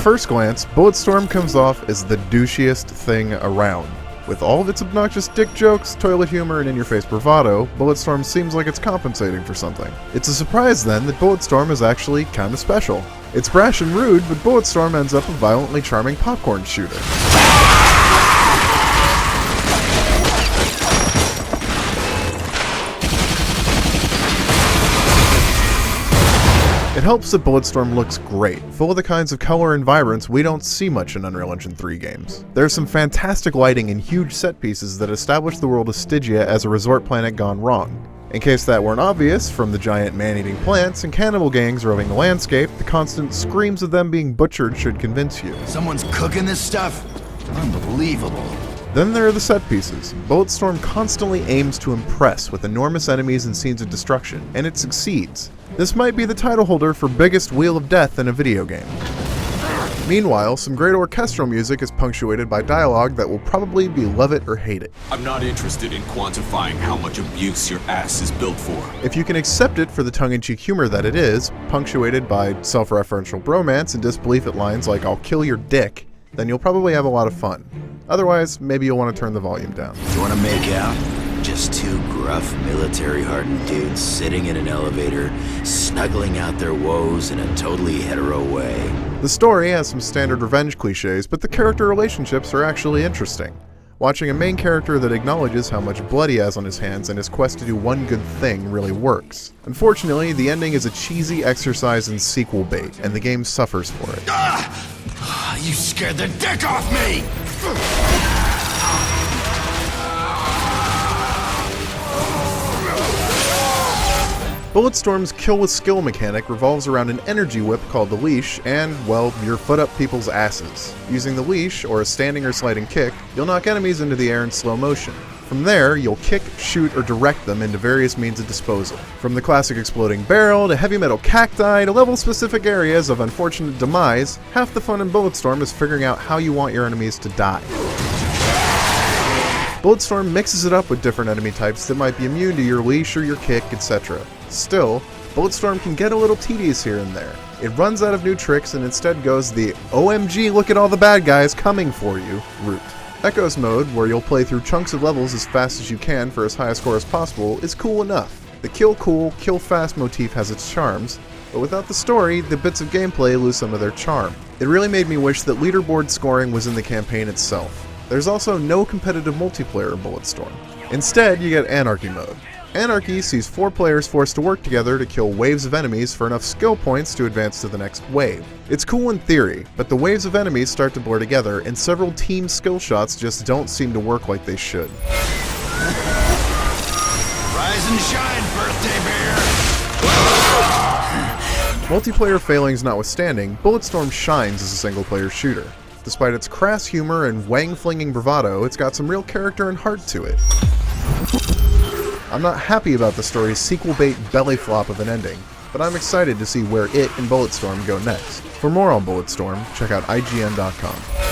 first glance, Bulletstorm comes off as the douchiest thing around. With all of its obnoxious dick jokes, toilet humor, and in-your-face bravado, Bulletstorm seems like it's compensating for something. It's a surprise then that Bulletstorm is actually kinda special. It's brash and rude, but Bulletstorm ends up a violently charming popcorn shooter. It helps that Bulletstorm looks great, full of the kinds of color and vibrance we don't see much in Unreal Engine 3 games. There's some fantastic lighting and huge set pieces that establish the world of Stygia as a resort planet gone wrong. In case that weren't obvious, from the giant man-eating plants and cannibal gangs roving the landscape, the constant screams of them being butchered should convince you. Someone's cooking this stuff? Unbelievable. Then there are the set pieces. Bulletstorm constantly aims to impress with enormous enemies and scenes of destruction, and it succeeds. This might be the title holder for biggest wheel of death in a video game. Meanwhile, some great orchestral music is punctuated by dialogue that will probably be love it or hate it. I'm not interested in quantifying how much abuse your ass is built for. If you can accept it for the tongue-in-cheek humor that it is, punctuated by self-referential bromance and disbelief at lines like "I'll kill your dick," then you'll probably have a lot of fun. Otherwise, maybe you'll want to turn the volume down. You want to make out? Just two gruff, military-hardened dudes sitting in an elevator, snuggling out their woes in a totally hetero way. The story has some standard revenge cliches, but the character relationships are actually interesting. Watching a main character that acknowledges how much blood he has on his hands and his quest to do one good thing really works. Unfortunately, the ending is a cheesy exercise in sequel bait, and the game suffers for it. Ah! You scared the dick off me! Bulletstorm's kill with skill mechanic revolves around an energy whip called the leash and, well, your foot up people's asses. Using the leash, or a standing or sliding kick, you'll knock enemies into the air in slow motion. From there, you'll kick, shoot, or direct them into various means of disposal. From the classic exploding barrel to heavy metal cacti to level-specific areas of unfortunate demise, half the fun in Bulletstorm is figuring out how you want your enemies to die. Bulletstorm mixes it up with different enemy types that might be immune to your leash or your kick, etc. Still, Bulletstorm can get a little tedious here and there. It runs out of new tricks and instead goes the OMG look at all the bad guys coming for you route. Echoes mode, where you'll play through chunks of levels as fast as you can for as high a score as possible, is cool enough. The kill cool, kill fast motif has its charms, but without the story, the bits of gameplay lose some of their charm. It really made me wish that leaderboard scoring was in the campaign itself. There's also no competitive multiplayer in Bulletstorm. Instead, you get Anarchy mode. Anarchy sees 4 players forced to work together to kill waves of enemies for enough skill points to advance to the next wave. It's cool in theory, but the waves of enemies start to blur together, and several team skill shots just don't seem to work like they should. Rise and shine, birthday bear! Multiplayer failings notwithstanding, Bulletstorm shines as a single-player shooter. Despite its crass humor and wang-flinging bravado, it's got some real character and heart to it. I'm not happy about the story's sequel-bait belly flop of an ending, but I'm excited to see where it and Bulletstorm go next. For more on Bulletstorm, check out IGN.com.